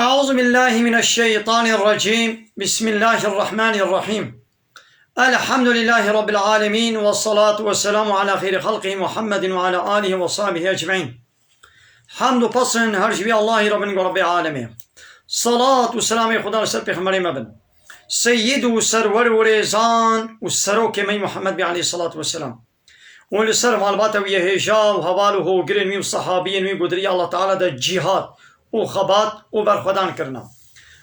أعوذ بالله من الشيطان الرجيم. بسم الله الرحمن الرحيم. الحمد لله رب العالمين، والصلاة والسلام على خير خلقه محمد وعلى آله وصحبه أجمعين. حمد و پسند هر جوی الله رب العالمين. صلاة و سلام خدا رسول پیغمبر مبن سيد و سرور و ريزان و سروك مي محمد بي عليه الصلاة والسلام ولسر معلومات و يهجا و حوالو هو گرن مي صحابين مي قدري الله تعالى دا جهاد و خبات و برخودان کرنا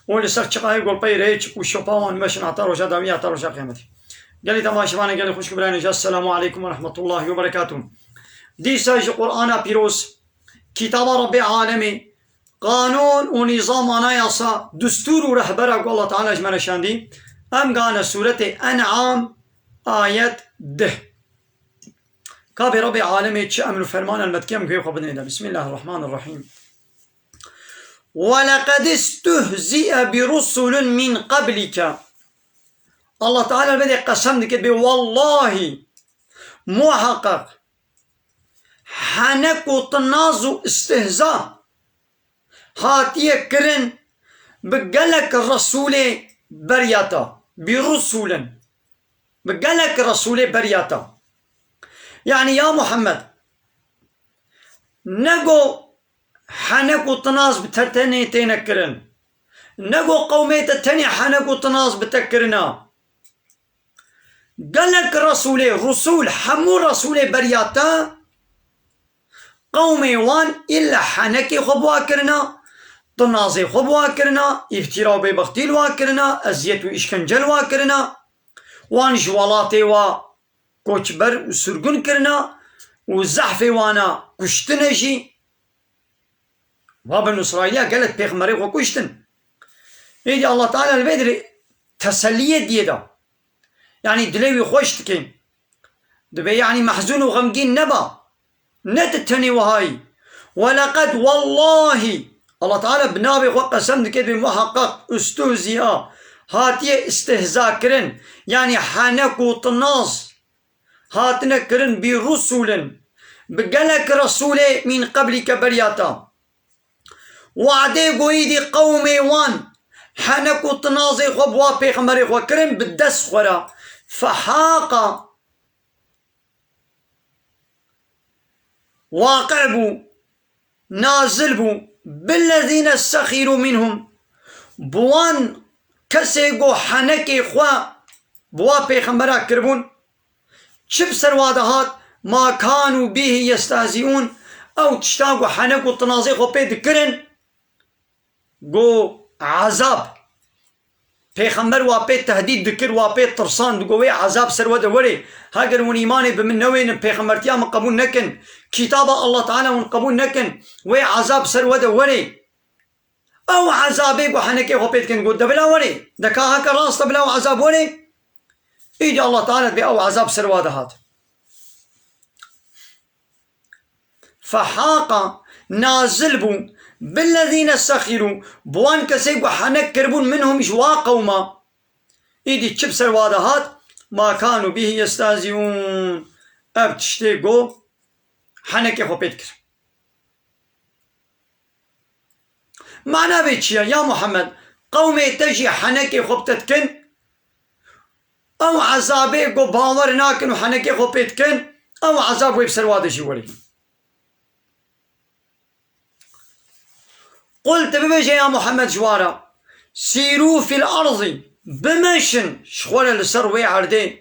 ولسر چقای گل پی ریچ و شپاوان مشن عطا روشا دامی عطا روشا قیامتی. قالي تماشوانه قالي خوش كبراني جا السلام عليكم ورحمة الله وبركاته. دي ساج قرآن بيروس كتاب رب العالمين قانون و نظام نايصا دستور و رهبره الله تعالى اجمل شاندي. ام قانا سورة انعام آية 10 كاب رب العالمين چه امر فرمان المتكيم كيف خبرنا. بسم الله الرحمن الرحيم. ولقد استهزئ برسل من قبلك. الله تعالى بدأ قسم دكت والله محقق حنك وطناز استهزاء هاتيه كرن بقلك الرسول برياتا برسول بقلك الرسول برياتا. يعني يا محمد نقو حنك وطناز بتتني تنكرن نقو قوميت التاني حنك وطناز بتكرنا قالك رسول حمو رسول برياتا قومي وان إلا حنكي خبوا كرنا طنازي خبوا كرنا افتراء ببختيل واكرنا أزيت وإشكنجل واكرنا وان جوالاتي وا كوچبر وسرگن كرنا وزحفي وانا كشتنجي وابن إسرائيلية قالت بيغمري وكشتن. يجي الله تعالى البدر تسلية ديدا يعني دلوي خوشتكين دبي يعني محزون وغمقين نبا نتتني وهاي. ولقد والله الله تعالى بنابي وقسم كده بمحقق استهزئ هاتيه استهزاء كرن يعني حنك وطناز هاتنا كرن برسول بقلك رسول من قبلك برياتا وعدي قويدي قومي وان حنك وطنازي خبوا بيغمري وكرن بالدس خورا فحاق واقع بو نازل بو بالذين سخروا منهم بوان كسيقو حنكي خوا بوا بيغمرا كربون شب سروادهات ما كانوا به يستهزئون او تشتاقو حنك وطنازي خو بيد كرن گو عذاب پیغمبر واپی تهدید دکر واپی ترسان دگوی عذاب سرود وری هاگر ون ایمان بمن نوین پیغمبرتیا من قبول نکن کتاب الله تعالی من قبول نکن وی عذاب سرود وری او عذابی گو حنکی خوپید کن گو دبلا وری دکا هاکر راست بلا و عذاب وری ایدی الله تعالی بی او عذاب سرود هات. فحاق نازل بو بالذين سخروا بوان كسيقو حنك كربون منهم جوا قوما ايدي تشب سروادهات ما كانوا به يستهزئون اب تشتيقو حنك يخو بيتكر. معنى بيتشيا يا محمد قومي تجي حنك يخو بتتكن او عذابي قو باور ناكن وحنك يخو بيتكن او عذاب ويب سرواده جوالي. قلت ببيجي يا محمد جوارا سيروا في الأرض بمشن شخولا لسروي عردين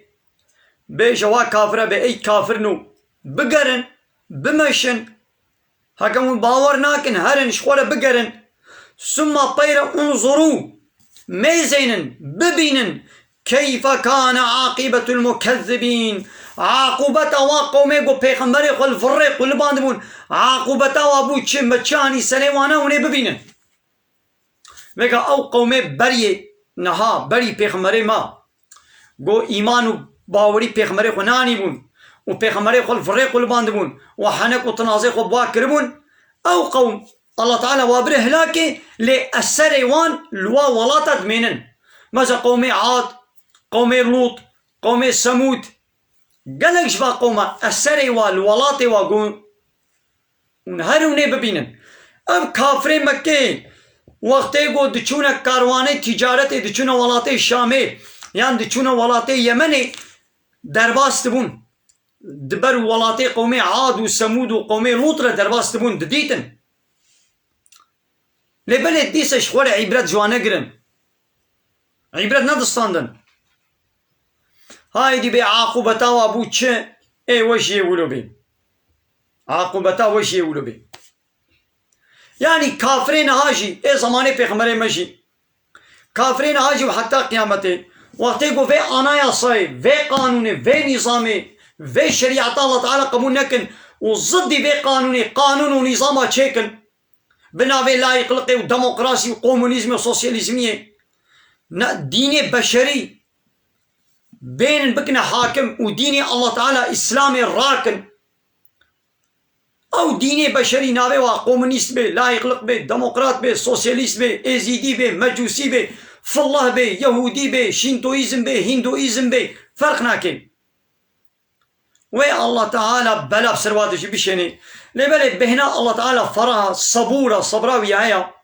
بيجوا كافرة بأي كافرنو بقرن بمشن هكذا باور ناكن هرن شخولا بقرن ثم طير انظروا ميزين ببينن كيف كان عاقبة المكذبين. عاقبتا وقومي قو پیغمبری خل فرق قل باندبون عاقبتا وابو چه بچانی سلیوانا ونه ببینن وگا او قومي بری نها بری پیغمبری ما قو ایمانو باوری پیغمبری خو نانی بون و پیغمبری خل فرق قل باندبون و حنک و تنازی خو باکربون او قوم الله تعالى وابره هلاكي لأسر وان لوا ولاتت منن مثلا قومي عاد قومي لوط قومي ثمود قالك شبا قوما السري والولاتي واقون ونهاروني ببينن ام كافرين مكي وقتی گو دچونه کاروانه تجارت دچونه ولاته شامه یان دچونه ولاته یمنه درباست بون دبر ولاته قومي عاد وثمود وقومي لوط درباست بون دديتن لبلد ديسش خوار عبرت جوانه گرن عبرت ندستاندن هاي دي بي عاقبتا وابو چه اي وش يقولوا بي عاقبتا وش يقولوا بي يعني كافرين هاجي اي زمانه پیغمبر مجي كافرين هاجي وحتى قيامته وقتی گو في آنايا صاي في قانوني في نظامي في شريعة الله تعالى قبول نكن وضد في قانوني قانون ونظامه چيكن بناوي لا يقلقي وديمقراسي وكومونيزمي وسوسياليزمي دين بشري بين بكنا حاكم وديني الله تعالى اسلامي راكن او ديني بشري ناوي وكومونيست بي لا يقلق بي ديمقراط بي سوسياليست بي ايزيدي بي مجوسي بي فالله بي يهودي بي شينتويزم بي هندويزم بي فرق ناكن وي الله تعالى بلا بسرواتش بشيني لبلد بهنا الله تعالى فرها صبورة صبرا ويايا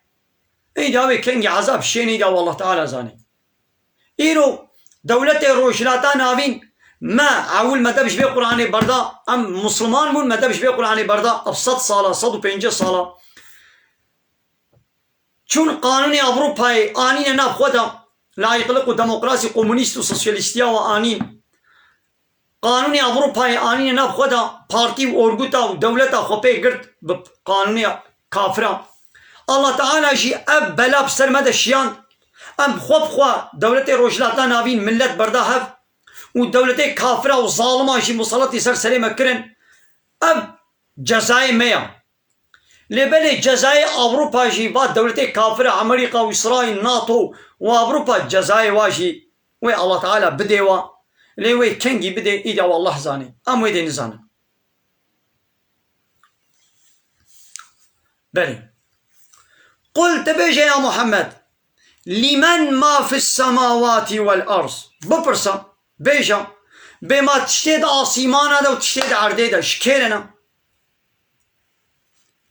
اي داوي كنجي عذاب شيني دا والله تعالى زاني ايرو دولة روشلاتا ناوين ما عول مدبش بي قرآن بردا ام مسلمان مون مدبش بي قرآن بردا اب 100 سالة 105 سالة چون قانوني اوروباي آنين ناب خودا لا يقلقوا ديمقراسي كومونيست وسوسياليستيا وآنين قانوني اوروباي آنين ناب خودا بارتي وارغوتا ودولتا خوبي قرد بقانوني كافرة الله تعالى جي اب بلا بسر مدى شيان ام خوب خوا دولة روجلاتا ناوين ملت بردا هف ودولة كافرة وظالمة جي مسلطي سر سليمة كرن اب جزائي ميا لبلي جزائي اوروبا جي بعد دولة كافرة امريكا واسرائيل ناتو واوروبا جزائي واجي وي الله تعالى بديوا ليوي كنجي بدي ايدا والله زاني ام ويدي نزاني بلي قلت بيجي يا محمد لمن ما في السماوات والارض بپرسا بيجا بما تشتيد آسيمانا دا وتشتيد عرده دا شكيرنا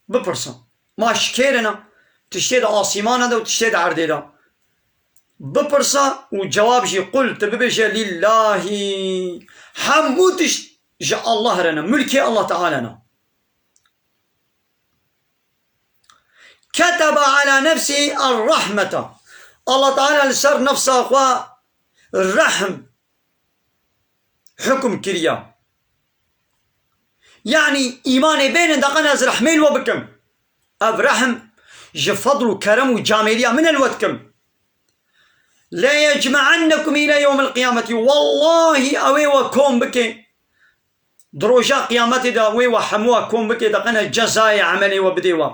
بپرسا ما شكيرنا تشتيد آسيمانا دا وتشتيد عرده دا بپرسا وجواب جي قلت ببيجا لله حمودش جا الله رنا ملكي الله تعالى كتب على نفسه الرحمة الله تعالى لسر نفسه أخوة الرحم حكم كريا يعني إيمان بين دقنا از رحمين وبكم أب رحم جفضل وكرم وجاملية من الوتكم لا يجمعنكم إلى يوم القيامة والله أوي وكم بك دروجا قيامتي دا وي وحموا كم بك دقنا جزاء عملي وبديوا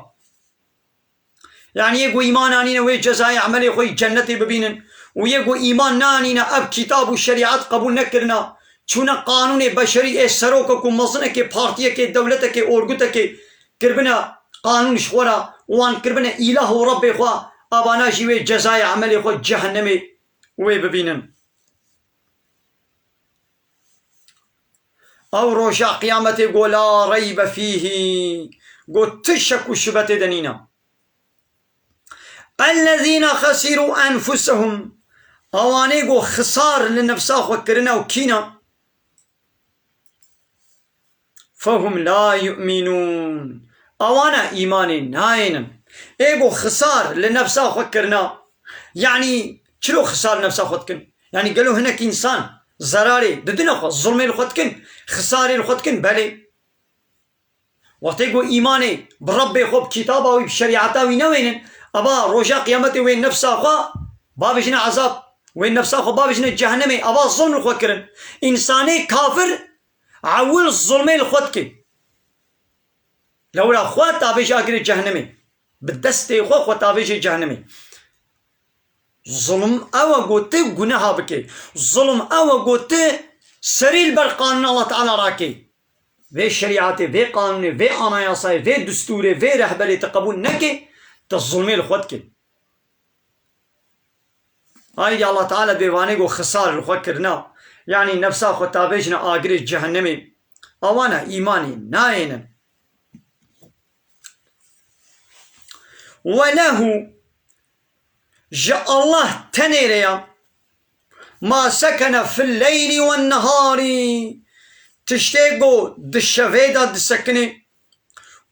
يعني يقول إيمان آنينا وي جزاء عملي خوي جنتي ببينن ويقول إيمان نانينا أب كتاب والشريعات قبول نكرنا چون قانون بشري اي سروككم مزنك بارتيك دولتك اورغوتك كربنا قانون شورا وان كربنا اله ورب خوا ابانا جيوي جزاء عملي خو جهنمي وي ببينن او روشا قيامتي قول لا ريب فيه قول تشك شبت دنينا الذين خسروا انفسهم اواني قول خسار لنفسا خو كرنا وكينا فهم لا يؤمنون اوانا ايماني ناين ايغو خسار لنفسه فكرنا يعني شنو خسار نفسه خدكن يعني قالوا هناك انسان زراري ددنا ظلمي الخدكن خساري الخدكن بلي وقتيقو ايماني بربي خوب كتابه وبشريعته وينوين ابا رجاء قيامتي وين نفسه خو بابجنا عذاب وين نفسه خو بابجنا جهنمي ابا ظلم الخدكن انساني كافر عول الظلمي الخدكي لولا خوات تابيش اقري جهنمي بالدستي خو تابيش جهنمي ظلم او قوتي قناها بكي ظلم او قوتي سريل بالقانون الله تعالى راكي في شريعتي في قانوني في اناياسي في دستوري في رهبري تقبول نكي تظلمي الخدكي هاي الله تعالى بيوانيقو خسار الخكرنا يعني نفسها خطابيجنا آقري جهنمي اوانا ايماني ناين وله جاء الله تنيريا ما سكن في الليل والنهار تشتيقو دشفيدا دسكني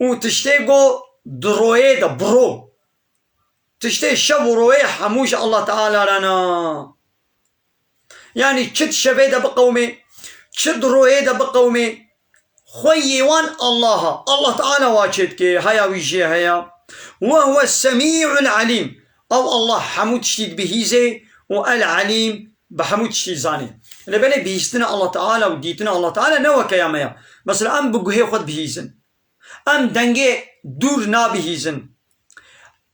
وتشتيقو درويدا برو تشتي شب وروي حموش الله تعالى لنا يعني تشد شفيدا بقومي تشد رويدا بقومي خويوان الله تعالى واجدك هيا ويجي هيا وهو السميع العليم أو الله حمود تشتيد بهيزي والعليم بحمود تشتيد زاني لبني بهيستنا الله تعالى وديتنا الله تعالى نوى كياميا مثلا أم بقوهي خد بهيزن أم دنگي دور نابهيزن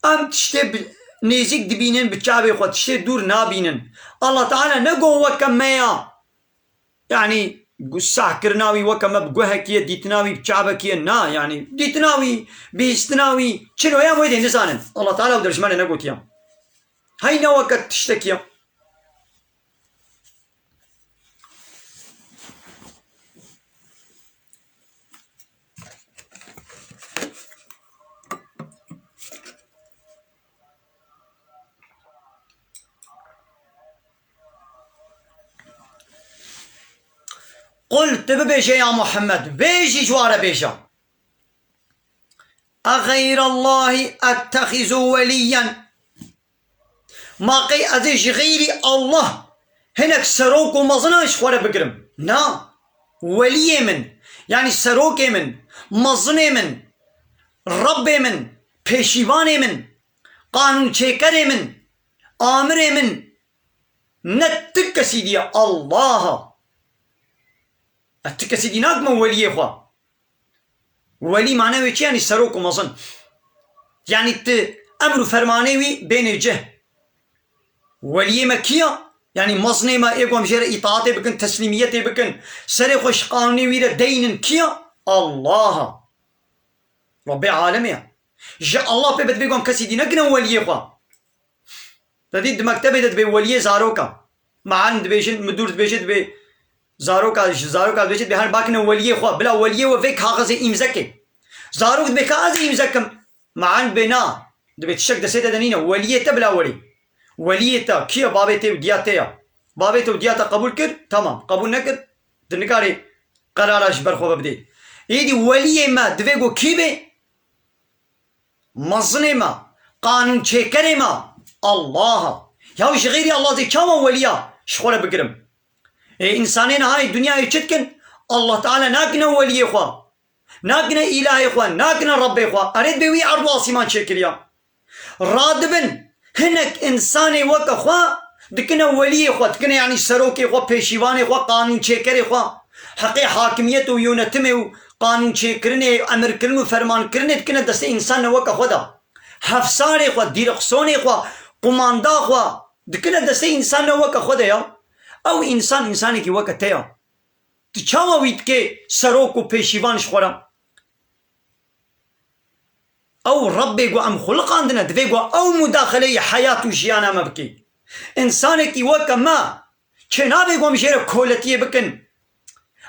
أم تشتي نيزيك دبينن بتشابي خد تشتي دور نابينن الله تعالى نقو وكميا يعني قصة كرناوي وكما بقوها كيه ديتناوي بتشابه كيه نا يعني ديتناوي بيستناوي شنو يا ويدي نزانن الله تعالى ودرجمانه نقوت يا هاي نوكت تشتكي قلت ببيجي يا محمد بيجي جوار بيجا أغير الله أتخذ وليا ما قي أزيج غيري الله هناك سروك ومظناش ولا بقرم نا ولي من يعني سروك من مظني من رب من پیشیوان من قانون چیکر من آمر من نتك کسی دیا الله اتك کسی دی ناک من ولی خوا ولی معنی وی چی یعنی سروک و مظن يعني امر و فرمانه وی بین جه ولی ما کیا يعني مظنه ما ايقو مجرد اطاعته بكن تسليميته بكن سري خوش قانوني ويرا دين كيا الله رب العالمين جاء الله بيبت بيقوم كسي دي نقنا وليه خوا تديد مكتبه دبي وليه زاروكا معان دبيشن مدور دبيشن دبي زاروكا دبيشن بهار باكنا وليه خوا بلا وليه وفيك هاغزي امزكي زاروك دبي كازي امزكم معان بنا دبي تشك دسيتا دنينا وليه تبلا وليه تا كيا بابته ودياته بابته ودياته قبول كر تمام قبول نكر دنكاري قرارش برخو ببدي يدي وليه ما دبيقو كيبه مظنه ما قانون چیکره ما الله یا وش غيري الله زي كما وليا شخوره بقرم انسانين هاي الدنيا چتكن الله تعالى ناكنا ولي خوا ناكنا اله خوا ناكنا رب خوا اريد بوي ارض واسمان چكريا رادبن هنك انساني وك خوا دكنا ولي خوا دكنا يعني سروكي خوا پیشیوان خوا قانون چیکره خوا حقي حاكميت و يونتمه قانون چیکرنه امر کرن و فرمان کرنه دكنا دست انسان وك خدا حفصار خوا ديرقسون خوا قماندا خوا دكنا دست انسان وك خدا يا او انساني كي وك تيا تچاوا ويت كي سروك و پیشیوان شخورا او ربي قو ام خلق عندنا دفي او مداخله حياة جيانا ما بكي انسانك وك ما چنابي قو مشير كولتيه بكن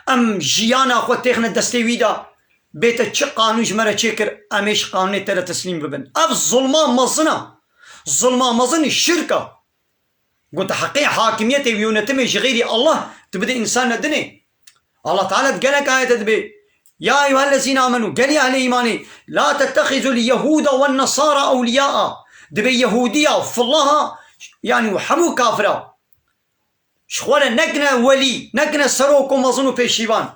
ام جيانا خو تخنا دستي ويدا بيتا چه قانون جمرا چكر امش قانون ترى تسليم ببن اف ظلما مظن الشركة قلت حقيقة حاكمية ويونتمي غيري الله تبدي انسان دني الله تعالى قالك آية تدبي يا أيها الذين آمنوا قال يا أهل إيماني لا تتخذوا اليهود والنصارى أولياء دبي يهودية في الله يعني وحمو كافرة شخوانا نقنا ولي نقنا سروك ومظنو پیشیوان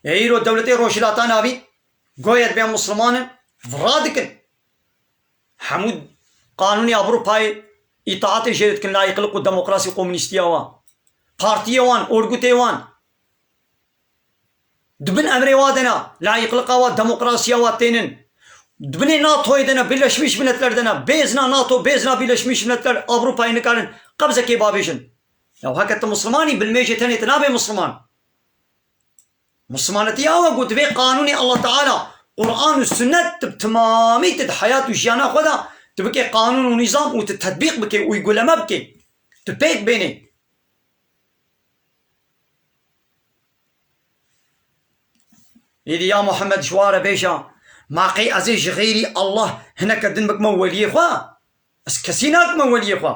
ايرو دولتي روشلاتان آبي قويت بين مسلمان فرادكن حمود قانوني أوروباي اطاعت جيرت كن لا يقلقوا الديمقراطية كومونيستية وان بارتية وان أورغوتي وان دبن أمري وادنا لا يقلقوا الديمقراطية واتينن دبن ناتو يدنا بلشمش ملتلردنا بيزنا ناتو بيزنا بلشمش ملتلر أوروباي نكارن قبضة كيبابيشن لو هكذا مسلماني بالميجي تاني تنابي مسلمانتي أو قلت بي قانوني الله تعالى قرآن والسنة تمامي تد حياة وجيانا خدا تبكي قانون ونظام وتتطبيق بكي ويقول ما بكي تبيك بيني يدي يا محمد شوارة بيشا ما قي أزيج غيري الله هناك الدين بك مولي خوا از کسی ناکم ولی خوا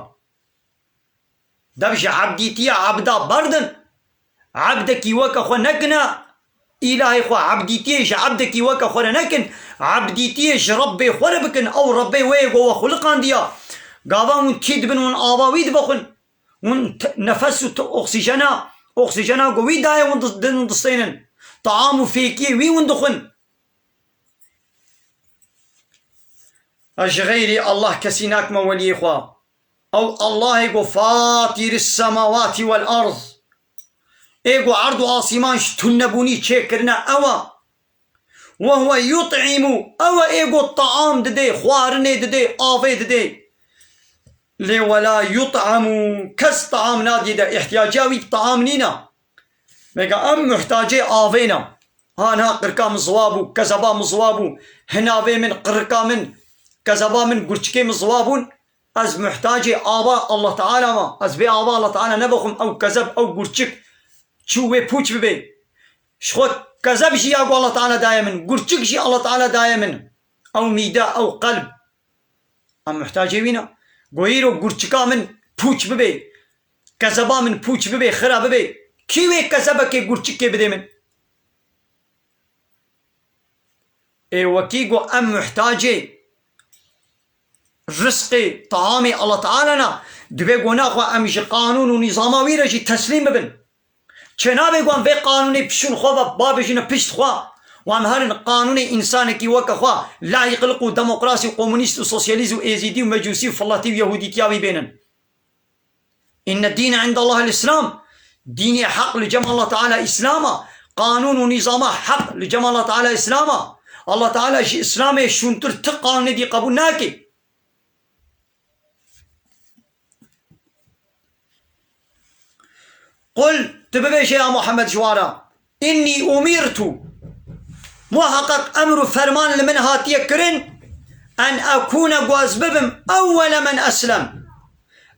دبش عبدیتیا عبدا بردن عبدکی وکا خو نکنا إلهي خوا عبديتيش عبدك وكا خورا نكن عبديتيش ربي خورا بكن أو ربي ويقو وخلقان ديا قابا ون تيد بن ون آباويد بخن ون نفس أكسجنا قوي دايا ون دستينن طعام فيكي وي ون دخن أش غيري الله كسيناك مولي خوا أو الله يقو فاطر السماوات والأرض ايگو عرض و آسمان شتنبونی چه کرنا اوا وهو يطعم اوا ايگو طعام دده خوارنه دده آفه دده لي ولا يطعم كس طعام نادي ده احتياجاوي طعام نينا ميگا ام محتاجه آفينا هانا قرقا مزوابو كزبا مزوابو هناوه من قرقا من كزبا من قرچكي مزوابون از محتاجه آبا الله تعالى ما از بي آبا الله تعالى نبخم او كزب او قرچك شو بوچ ببي شخوت كذب شي اقو الله تعالى دائما قرچك شي الله تعالى دائما او ميدا او قلب ام محتاجه وينا قويرو قرچكا من پوچ ببي كذبا من پوچ ببي خرا ببي كيوه كذبا كي قرچك بده من اي وكيقو ام محتاجه رزقي طعامي الله تعالى نا دبي قناخو امش قانون ونظام ويرجي تسليم ببن چنابه گوان به قانون پشون خواه و بابشون پشت خواه و هم هر قانون انسان کی وکا خواه لا يقلقو دموقراسی و قومونیست و سوسیالیزم و ایزیدی و مجوسی و فلاتی و یهودی تیاوی بینن ان الدين عند الله الاسلام دين حق لجمع الله تعالى اسلاما قانون و نظام حق لجمع الله تعالى اسلاما الله تعالى اسلام شونتر تقانون دي قبول ناكي قل تببيش يا محمد جوارا إني أمرت محقق أمر فرمان لمن هاتي كرن أن أكون قوازببم أول من أسلم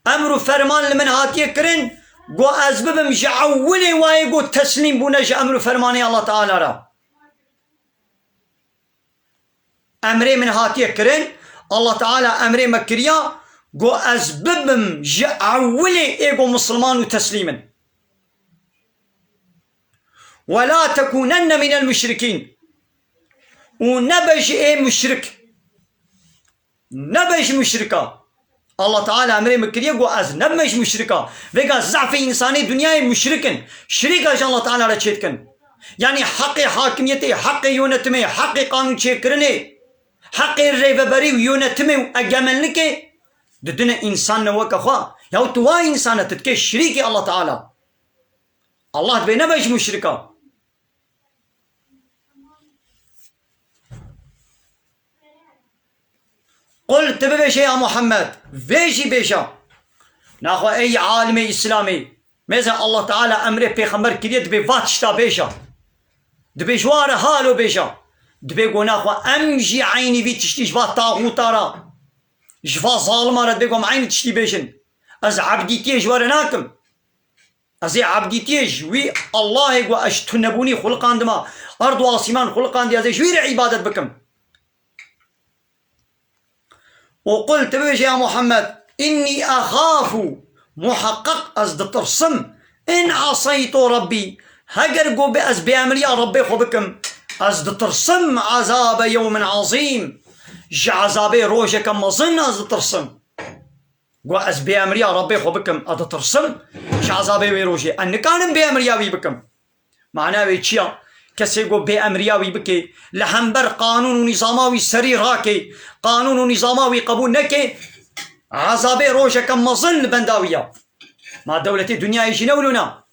أمر فرمان لمن هاتي كرن قوازببم جعولي وايقو تسليم بونج أمر فرماني الله تعالى را أمري من هاتي كرن الله تعالى أمري مكريا قوازببم جعولي إيقو مسلمان وتسليما ولا تكونن من المشركين ونبج ايه مشرك نبج مشركة الله تعالى امره مكريه قو از نبج مشركة ويقا ضعف انساني دنيا مشركن شريكا الله تعالى را چيتكن يعني حق حاكميته حق يونتمه حق قانون چيكرنه حق ريببري ويونتمه اجملنك ددن انسان نوكا خوا يا تو انسان تتكي شريكي الله تعالى الله تبي نبج مشركة قلت ببيش يا محمد فيشي بيشا ناخو اي عالم اسلامي ميزا الله تعالى امره پیغمبر كريه دبي فاتشتا بيشا دبي جوار حالو بيشا دبي قو ناخو امجي عيني في تشتيش فات طاغوتارا جفا ظالمارا دبي قوم عيني تشتي بيشن از عبديتي جوار ناكم از عبديتي وي الله يقو اشتنبوني خلقان دما ارض واسمان خلقان دي ازي جوير عبادت بكم وقلت بيش يا محمد إني أخاف محقق أزد ترسم إن عصيت ربي هجر قو بأز بأمر يا ربي خبكم أزد ترسم عذاب يوم عظيم عذابي روجك مظن أزد ترسم قو أز بأمر يا ربي خبكم أزد ترسم عذابي روجي أن كان بأمر يا بكم معناه بيتشيا كسي قو بأمرياوي بكي لحنبر قانون ونظاماوي سري راكي قانون ونظاماوي قبول نكي عذابي روشك مظن بنداوية مع دولة الدنيا يجنولنا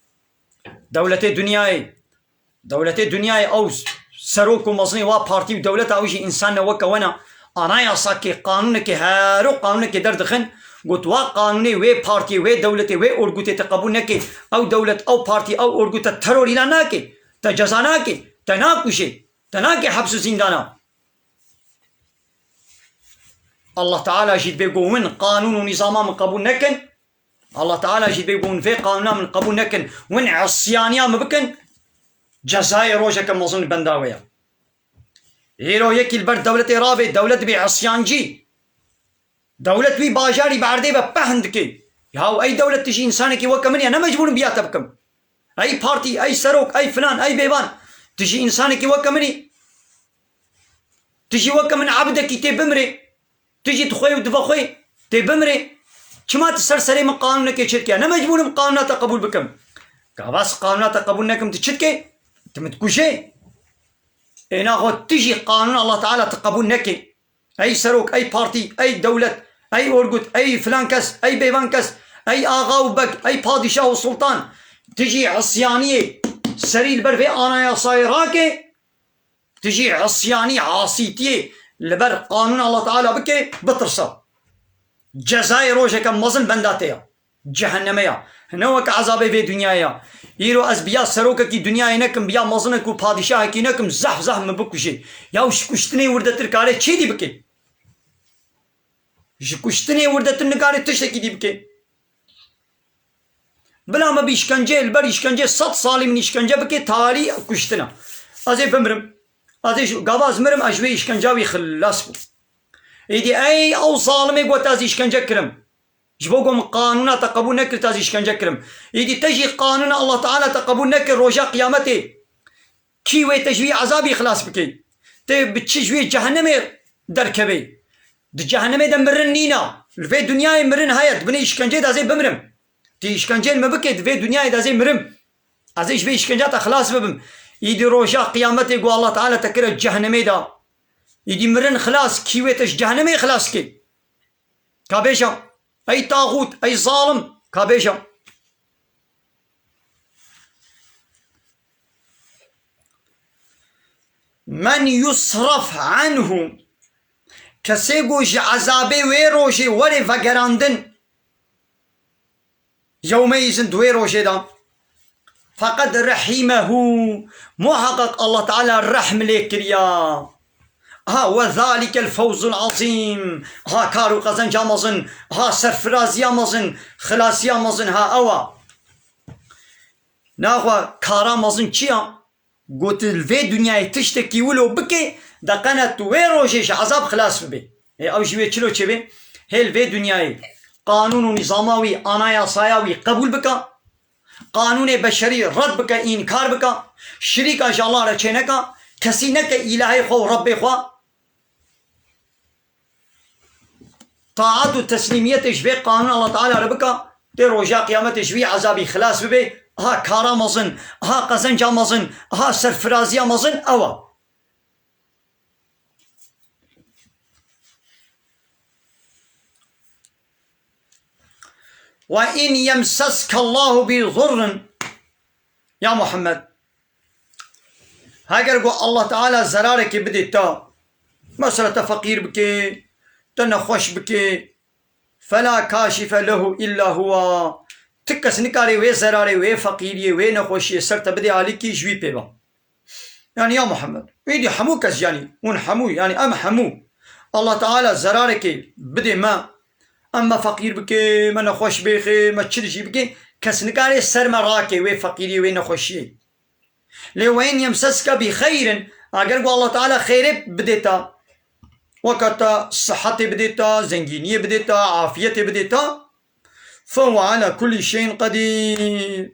دولة الدنيا أو سروك ومظني وبارتي ودولة أوجي إنسان وكا وانا أنا يا ساكي قانونك هارو قانونك دردخن قلت وا قانوني وي بارتي وي دولتي وي أرغوتي تقبول نكي أو دولة أو بارتي أو أرغوتي تروري ناكي تجزاناكي تناكشي تناكي حبس زندانا الله تعالى جيت بيقول قانون ونظام من قبول نكن الله تعالى جيت بيقول في قانون من قبول نكن وين عصيانيا مبكن جزائر روجك مظن بنداوية هيرو يكي البرد دولة رابط دولة بعصيان جي دولت وی باجاری بعرده به پهند که یا ای دولت تجي انسانك وكمني انا مجبور بياتا بكم اي بارتي اي سروك اي فلان اي بيبان تجي انسانك وكمني تجي وكمن عبدك تبمري تجي تخوي ودفخوي تبمري كما تسرسري من قانونك يشتكي انا مجبور من قانونات قبول بكم كاباس قانونات قبول نكم تشتكي تمتكوشي انا هو تجي قانون الله تعالى تقبل نكي اي سروك اي بارتي اي دولة اي اورغوت اي فلان كس اي بيبان كس اي اغا وبك اي بادشاه وسلطان تجي عصيانية سري البرفي انا يا صايراكي تجي عصيانية عاصيتية لبر قانون الله تعالى بكي بترسا جزاي روجك مظن بنداتيا جهنميا هنوك عذابي في دنيايا يرو ازبيا سروك كي دنيا نكم بيا مظنك وبادشاه كي نكم زح زح من بكوشي يا وش كشتني وردت الكاري تشي دي بكي كشتني وردت النكاري تشتكي دي بكي بلا ما بيشكنجه البر يشكنجه 100 سالي من يشكنجه بكي تاري كشتنا ازي بمرم ازي شو قاباز مرم اجوي يشكنجاوي خلاص بو يدي اي او ظالمي قوت ازي يشكنجه كرم جبوكم قانونا تقبل نكر تازي يشكنجه كرم يدي تجي قانون الله تعالى تقبل نكر روجا قيامتي كي تجوي عذابي خلاص بكي بتشجوي جهنمي دركبي جهنمي دمرن نينا في دنيا مرن هايت بني يشكنجه دازي بمرم تي يشكنجه ما بكي في دنيا دازي مرم ازي شوي يشكنجه خلاص ببم يدي روجا قيامتي قول الله تعالى تكره جهنمي دا يدي مرن خلاص كي تش جهنمي خلاص كي كابيشا اي طاغوت اي ظالم كابيشا من يصرف عنه كسيقوش عذابي ويروشي وري فقراندن يومئذ دويروشي دا فقد رحمه محقق الله تعالى الرحم ليكريا ها وذلك الفوز العظيم ها كارو قزن جامزن ها سرفرازيا مزن خلاصيا مزن ها اوا ناخوا كارا مزن چيا قلت الفي دنيا تشتكي ولو بكي دقنت ويروجيش عذاب خلاص بي او جوي چلو چه بي هل في دنيا قانون نظاماوي انايا صاياوي قبول بكا قانون بشري رد بكا انكار بكا شريكا جالار چنكا كسي نك الهي خو ربي خو طاعت وتسليميت شبي قانون الله تعالى ربكا تي روجا قيامت شبي عذابي خلاص ببي ها كارا مزن ها قزنجا مزن ها سرفرازيا مزن اوا وإن يمسسك الله بضر يا محمد هاگر گو الله تعالى زرارك بدي تا مسألة فقير بكي تنخوش بكي فلا كاشف له إلا هو تكس نكاري وي زراري وي فقيري وي نخوشي سرت بدي عليكي جوي بيبا يعني يا محمد ويدي حمو كس يعني ون حمو يعني أم حمو الله تعالى زرارك بدي ما أما فقير بكي ما نخوش بيخي ما تشرجي بكي كس نكاري سر مراكي وي فقيري وي نخوشي لوين يمسسك بخير اگر الله تعالى خير بديتا وقت صحتي بديتا زنجينية بديتا عافيتي بديتا فهو على كل شيء قدير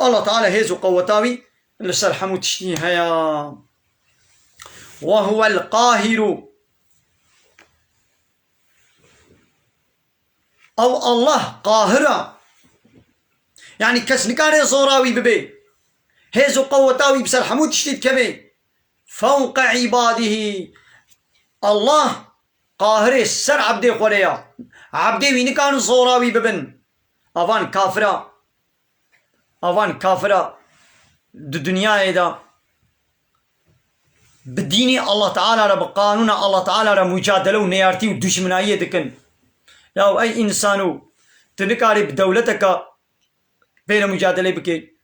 الله تعالى هيزو قوتاوي لسر حمو تشتيها يا وهو القاهر او الله قاهرة يعني كسنكاري صوراوي ببي هيزو قوتاوي بسر حمود تشتيت كبي فوق عباده الله قاهري سر عبدي قريا عبدي وين كانوا صوراوي ببن اوان كافرة الدنيا ايدا بديني الله تعالى رب قانون الله تعالى رب مجادلة ونيارتي ودشمنائية دكن ياو اي انسانو تنكاري بدولتك بين مجادلة بكي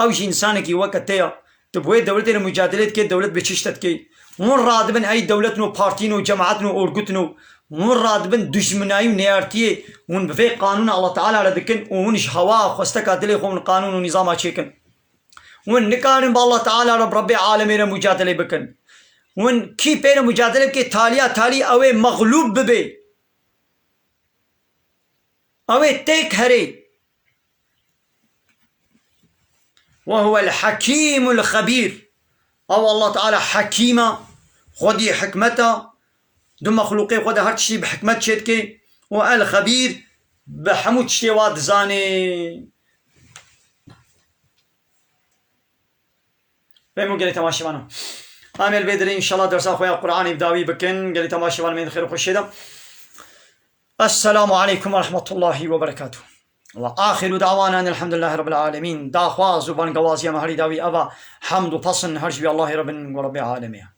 اوش انسانك وقتها تبوي دولتنا مجادلة كي دولت بتشتت كي مون رادبن اي دولتنا بارتينو جماعتنا اورغوتنو مون رادبن دشمناي ونيارتي ون بفي قانون الله تعالى على ذكن ونش هوا خستك دلي خون قانون ونظام شيكن ون نكارن بالله تعالى رب العالمين مجادلة بكن ون كي بين مجادلة كي تاليا تالي اوي مغلوب ببي أوي تيك هري وهو الحكيم الخبير. أو الله تعالى حكيمة خدي حكمته دو مخلوقي خدا هر تشتي بحكمت شدكي والخبير بحمود تشتي واد زاني. بيمو قالي تماشي وانا عامل بدري إن شاء الله درس أخويا القرآن بداوي بكن قالي تماشي وانا من خير وخش هذا. السلام عليكم ورحمة الله وبركاته. وآخر دعوانا أن الحمد لله رب العالمين. دا خواز وبان قوازي مهري داوي أبا حمد وفصن هرج بي الله رب العالمين.